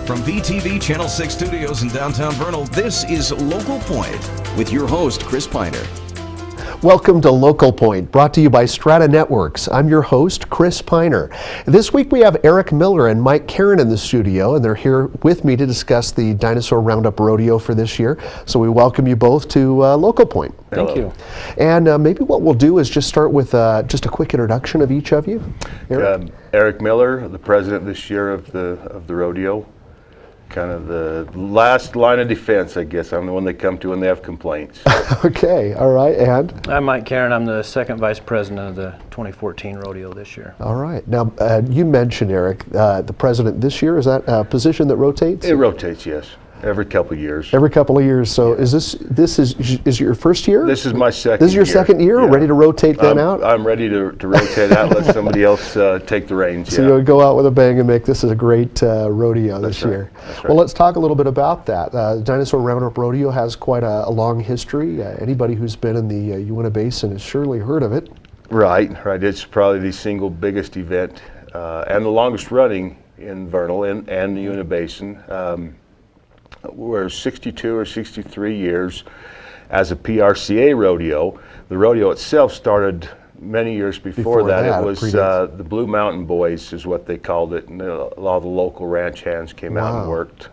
From VTV Channel 6 Studios in downtown Vernal, this is Local Point with your host, Chris Piner. Welcome to Local Point, brought to you by Strata Networks. I'm your host, Chris Piner. This week we have Eric Miller and Mike Karren in the studio, and they're here with me to discuss the Dinosaur Round Up Rodeo for this year. So we welcome you both to Local Point. Thank you. And maybe what we'll do is just start with just a quick introduction of each of you. Eric? Eric Miller, the president this year of the rodeo. Kind of the last line of defense, I guess. I'm the one they come to when they have complaints. Okay, all right, and? I'm Mike Karren. I'm the second vice president of the 2014 rodeo this year. All right. Now, you mentioned, Eric, the president this year. Is that a position that rotates? It rotates, yes. Every couple of years. Every couple of years. So is this your first year? This is my second This is your year. second year? Yeah. Ready to rotate then out? I'm ready to rotate out, let somebody else take the reins. So you'll go out with a bang and make this a great rodeo this year. That's right. Well, let's talk a little bit about that. Dinosaur Round Up Rodeo has quite a long history. Anybody who's been in the Uinta Basin has surely heard of it. Right. It's probably the single biggest event and the longest running in Vernal and the Uinta Basin. We're 62 or 63 years as a PRCA rodeo. The rodeo itself started many years before that. It was the Blue Mountain Boys is what they called it, and a lot of the local ranch hands came out and worked.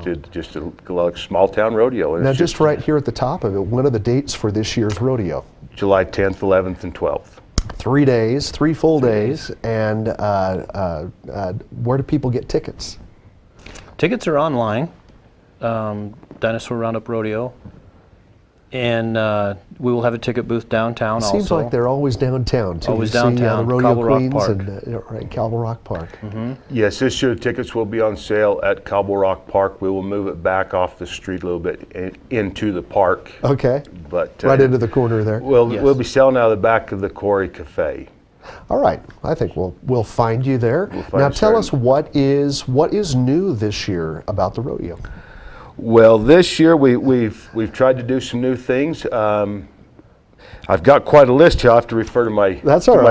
Did just a small town rodeo. And now just right here at the top of it, what are the dates for this year's rodeo? July 10th, 11th, and 12th. 3 days, 3 full days, and where do people get tickets? Tickets are online. Dinosaur Round Up Rodeo, and we will have a ticket booth downtown also. Seems like they're always downtown too. Always You see, downtown, the rodeo Cobble Rock queens Park. and right, Cobble Rock Park. Mm-hmm. Yes, this year the tickets will be on sale at Cobble Rock Park. We will move it back off the street a little bit into the park. Okay, But right into the corner there. We'll be selling out of the back of the Quarry Cafe. All right, I think we'll find you there. Find Now us tell there. us what is new this year about the rodeo. Well, this year we've tried to do some new things. I've got quite a list here. I'll have to refer to my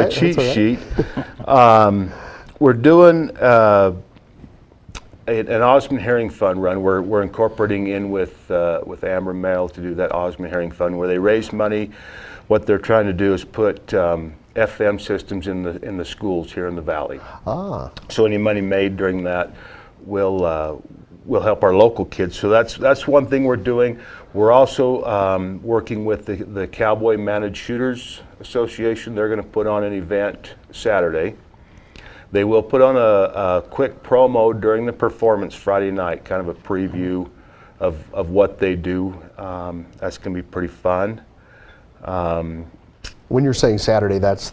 cheat sheet. We're doing an Osmond Herring Fun run. We're incorporating in with Amber Merrill to do that Osmond Herring Fun where they raise money. What they're trying to do is put FM systems in the schools here in the valley. So any money made during that will help our local kids. So that's one thing we're doing. We're also working with the Cowboy Managed Shooters Association. They're going to put on an event Saturday. They will put on a quick promo during the performance Friday night, kind of a preview of what they do. That's going to be pretty fun. When you're saying Saturday, that's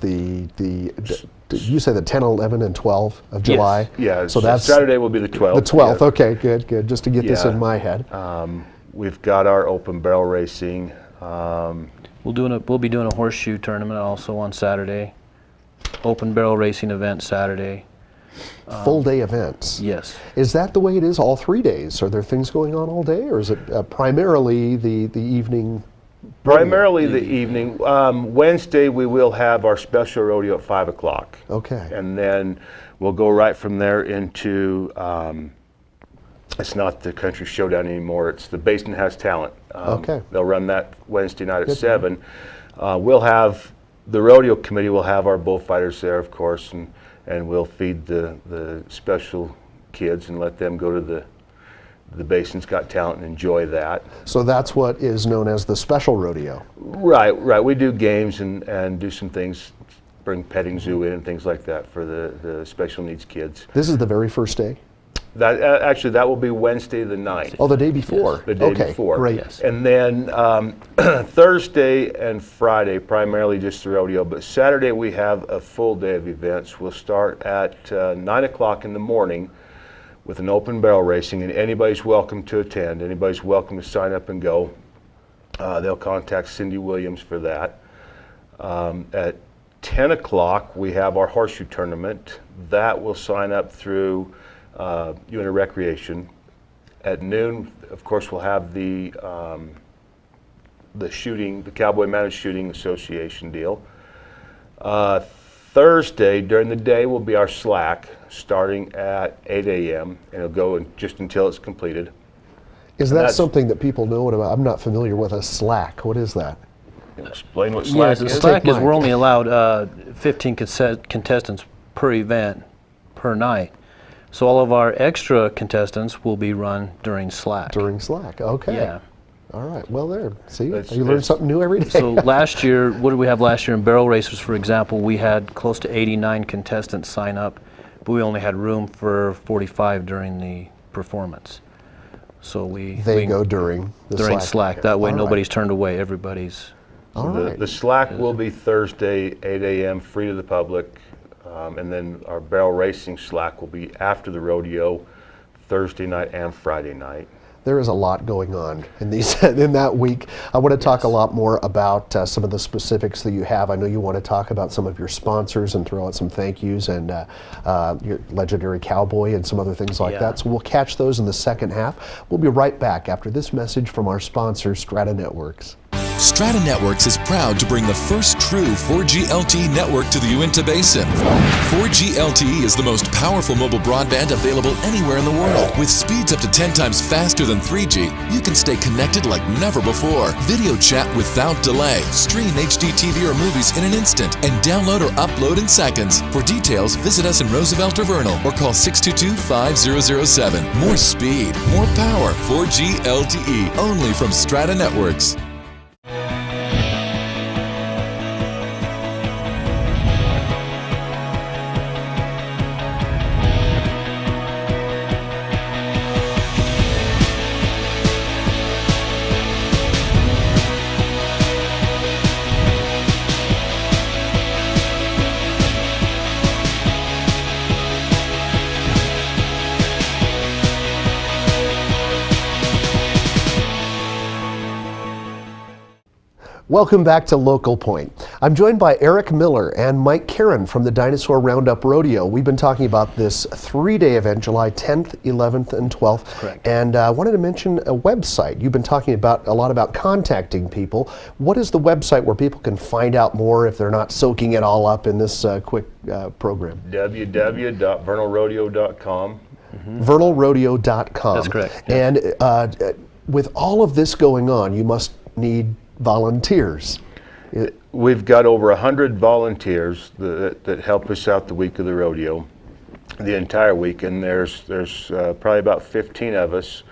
you say the 10, 11, and 12 of July? Yes. Yeah, so that's Saturday will be the 12th. The 12th, yeah. okay, good, just to get this in my head. We've got our open barrel racing. We'll be doing a horseshoe tournament also on Saturday. Open barrel racing event Saturday. Full day events? Yes. Is that the way it is all 3 days? Are there things going on all day, or is it primarily the evening? Primarily the evening. Wednesday we will have our special rodeo at 5 o'clock. Okay. And then we'll go right from there into, it's not the Country Showdown anymore, it's the Basin Has Talent. Okay. They'll run that Wednesday night at 7. We'll have, the rodeo committee will have our bullfighters there, of course, and we'll feed the special kids and let them go to the Basin's Got Talent and enjoy that. So that's what is known as the special rodeo. Right. We do games and do some things, bring petting zoo in and things like that for the special needs kids. This is the very first day? That actually, that will be Wednesday the 9th. Oh, the day before? Yes. The day before. Great. Yes. And then Thursday and Friday, primarily just the rodeo, but Saturday we have a full day of events. We'll start at 9 o'clock in the morning with an open barrel racing, and anybody's welcome to attend. Anybody's welcome to sign up and go. They'll contact Cindy Williams for that. At 10 o'clock, we have our horseshoe tournament. That will sign up through Uinta Recreation. At noon, of course, we'll have the shooting, the Cowboy Managed Shooting Association deal. Thursday during the day will be our slack, starting at 8 a.m. and it'll go just until it's completed. Is that something that people know what about? I'm not familiar with a slack. What is that? Explain what slack is. Slack is we're only allowed 15 contestants per event per night. So all of our extra contestants will be run during slack. During slack, okay. Yeah. All right, well there, see, you learn something new every day. So last year, what did we have last year in barrel racers, for example? We had close to 89 contestants sign up, but we only had room for 45 during the performance. So they go during the slack. That way nobody's turned away, everybody's. The slack will be Thursday, 8 a.m., free to the public. And then our barrel racing slack will be after the rodeo, Thursday night and Friday night. There is a lot going on in that week. I want to talk a lot more about some of the specifics that you have. I know you want to talk about some of your sponsors and throw out some thank yous and your legendary cowboy and some other things like that. So we'll catch those in the second half. We'll be right back after this message from our sponsor, Strata Networks. Strata Networks is proud to bring the first true 4G LTE network to the Uinta Basin. 4G LTE is the most powerful mobile broadband available anywhere in the world. With speeds up to 10 times faster than 3G, you can stay connected like never before. Video chat without delay, stream HD TV or movies in an instant, and download or upload in seconds. For details, visit us in Roosevelt or Vernal or call 622-5007. More speed, more power. 4G LTE, only from Strata Networks. Welcome back to Local Point. I'm joined by Eric Miller and Mike Karren from the Dinosaur Round Up Rodeo. We've been talking about this 3-day event, July 10th, 11th, and 12th. Correct. And I wanted to mention a website. You've been talking a lot about contacting people. What is the website where people can find out more if they're not soaking it all up in this quick program? www.vernalrodeo.com. Vernalrodeo.com. That's correct. And with all of this going on, you must need volunteers. We've got over 100 volunteers that help us out the week of the rodeo, the entire week, and there's probably about 15 of us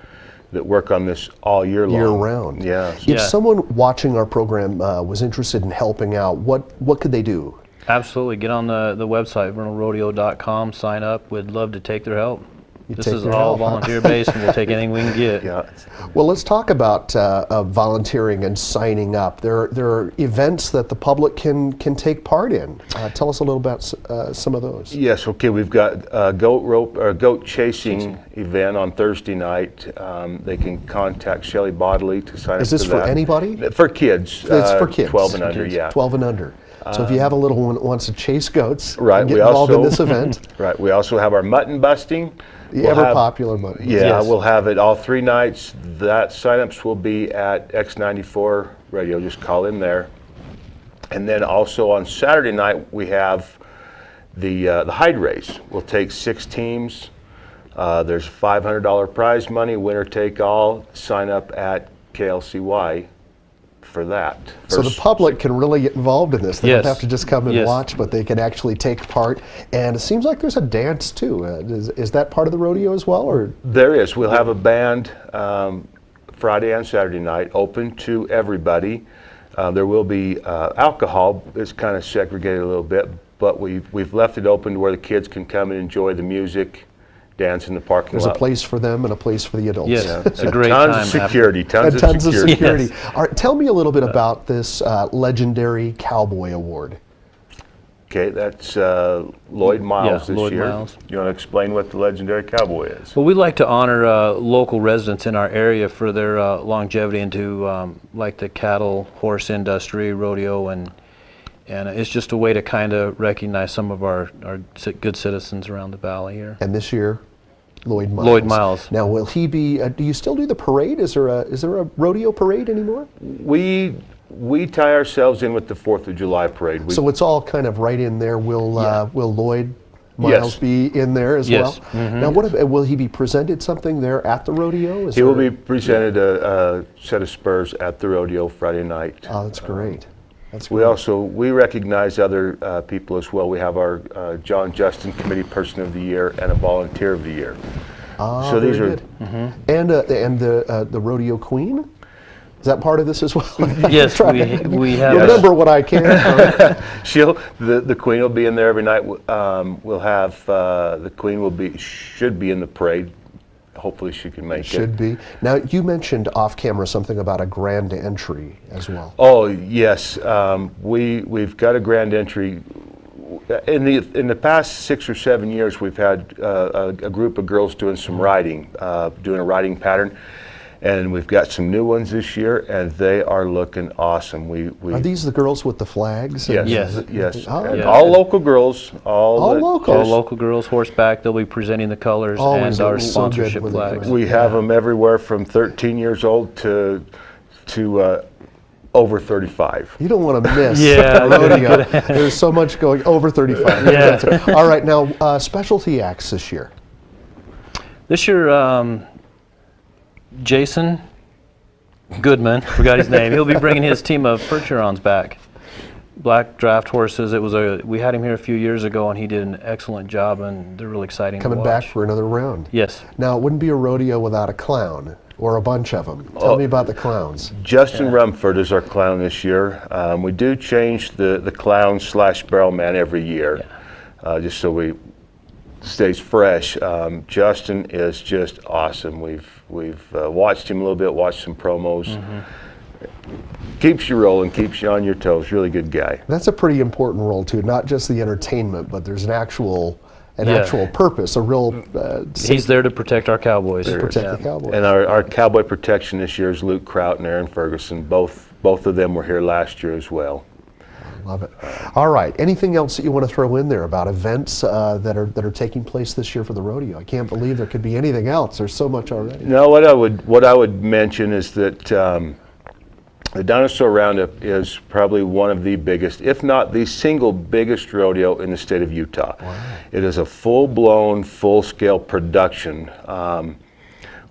that work on this all year long. Year round. Yeah. If someone watching our program was interested in helping out, what could they do? Absolutely. Get on the website, vernalrodeo.com, sign up. We'd love to take their help. This is all volunteer-based, and we'll take anything we can get. Yeah. Well, let's talk about volunteering and signing up. There are events that the public can take part in. Tell us a little about some of those. Yes. Okay. We've got a goat chasing event on Thursday night. They can contact Shelley Bodley to sign up. Is this for anybody? For kids. It's for kids. 12 and under. Yeah. 12 and under. So if you have a little one that wants to chase goats, right, get involved in this event. Right. We also have our mutton busting. The ever-popular mutton. Yeah, yes. We'll have it all 3 nights. That signups will be at X94 Radio. Just call in there. And then also on Saturday night we have the hide race. We'll take 6 teams. There's $500 prize money, winner take all. Sign up at KLCY for that. So the public can really get involved in this. They Yes. don't have to just come and Yes. watch, but they can actually take part. And it seems like there's a dance too. Is that part of the rodeo as well, or? There is. We'll have a band Friday and Saturday night, open to everybody. There will be alcohol. It's kind of segregated a little bit, but we've left it open to where the kids can come and enjoy the music, dance in the parking There's lot. a place for them and a place for the adults. Yes, it's a great tons time. of security, tons And of security. Yes. All right, tell me a little bit about this legendary cowboy award. Okay, that's Lloyd Miles this Lloyd year. Miles. You want to explain what the legendary cowboy is? Well, we like to honor local residents in our area for their longevity into like the cattle, horse industry, rodeo, and it's just a way to kind of recognize some of our good citizens around the valley here. And this year, Lloyd Miles. Lloyd Miles. Now, will he be? Do you still do the parade? Is there a rodeo parade anymore? We We tie ourselves in with the 4th of July parade. So it's all kind of right in there. Will Lloyd Miles Yes. be in there as Yes. well? Now, will he be presented something there at the rodeo? He will be presented a set of spurs at the rodeo Friday night. Oh, that's great. That's We great. also, we recognize other people as well. We have our John Justin Committee Person of the Year and a Volunteer of the Year. Ah, so these very are, good. And the rodeo queen? Is that part of this as well? Yes, we have. Remember what I can. the Queen will be in there every night. We'll have, the Queen should be in the parade. Hopefully she can make it. Should be. Now, you mentioned off camera something about a grand entry as well. Oh, yes. We've got a grand entry. In the past 6 or 7 years, we've had a group of girls doing some riding, doing a riding pattern. And we've got some new ones this year, and they are looking awesome. Are these the girls with the flags? Yes, Yes. yes. Oh, And yeah. all local girls. All local. All local girls horseback. They'll be presenting the colors Always and our so good sponsorship when they come flags. in. We have them everywhere from 13 years old to over 35. You don't want to miss Yeah, the rodeo. There's so much going over 35. Yeah. All right, now specialty acts this year. This year, Jason Goodman, forgot his name. He'll be bringing his team of Percherons back. Black draft horses. We had him here a few years ago, and he did an excellent job, and they're really exciting Coming to back watch. for another round. Yes. Now, it wouldn't be a rodeo without a clown or a bunch of them. Tell me about the clowns. Justin Rumford is our clown this year. We do change the clown / barrel man every year, just so we stays fresh. Justin is just awesome. We've watched him a little bit, watched some promos. Keeps you rolling, keeps you on your toes. Really good guy. That's a pretty important role too. Not just the entertainment, but there's an actual purpose, a real. He's there to protect our Cowboys. protect the Cowboys. And our cowboy protection this year is Luke Kraut and Aaron Ferguson. Both of them were here last year as well. Love it. All right. Anything else that you want to throw in there about events that are taking place this year for the rodeo? I can't believe there could be anything else. There's so much already. No, what I would mention is that the Dinosaur Roundup is probably one of the biggest, if not the single biggest rodeo in the state of Utah. Wow. It is a full-blown, full-scale production.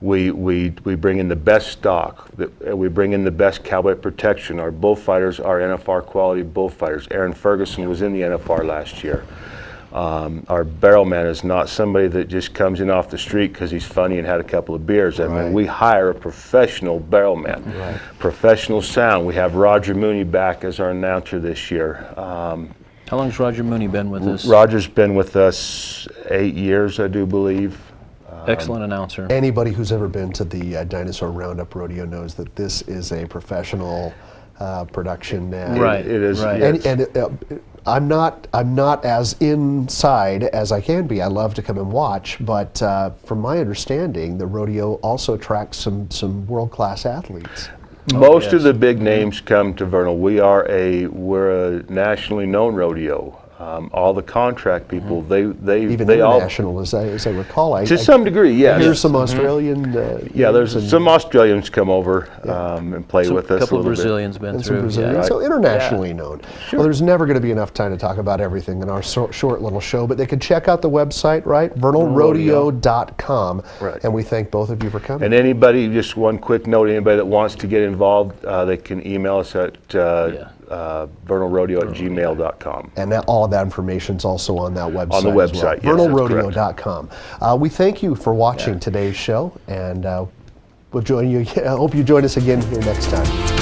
We bring in the best stock. We bring in the best cowboy protection. Our bullfighters are NFR quality bullfighters. Aaron Ferguson was in the NFR last year. Our barrel man is not somebody that just comes in off the street because he's funny and had a couple of beers. I mean, we hire a professional barrel man, professional sound. We have Roger Mooney back as our announcer this year. How long's Roger Mooney been with us? Roger's been with us 8 years, I do believe. Excellent announcer. Anybody who's ever been to the Dinosaur Roundup Rodeo knows that this is a professional production. Right. It is. Right. Yes. And I'm not as inside as I can be. I love to come and watch, but from my understanding, the rodeo also attracts some world-class athletes. Most of the big names come to Vernal. We're a nationally known rodeo. All the contract people, they Even all international, as I recall. to some degree, yes. Here's some Australian. Yeah, there's some Australians come over and play with us A couple a of little Brazilians been and through. some Brazilians, Yeah. so internationally known. Well, there's never going to be enough time to talk about everything in our short little show, but they can check out the website, right? VernalRodeo.com. Right. And we thank both of you for coming. And anybody, just one quick note, anybody that wants to get involved, they can email us at vernalrodeo@gmail.com. And all of that information is also on that website. On the as website, well. yes, that's VernalRodeo.com. We thank you for watching today's show, and we'll join you. I hope you join us again here next time.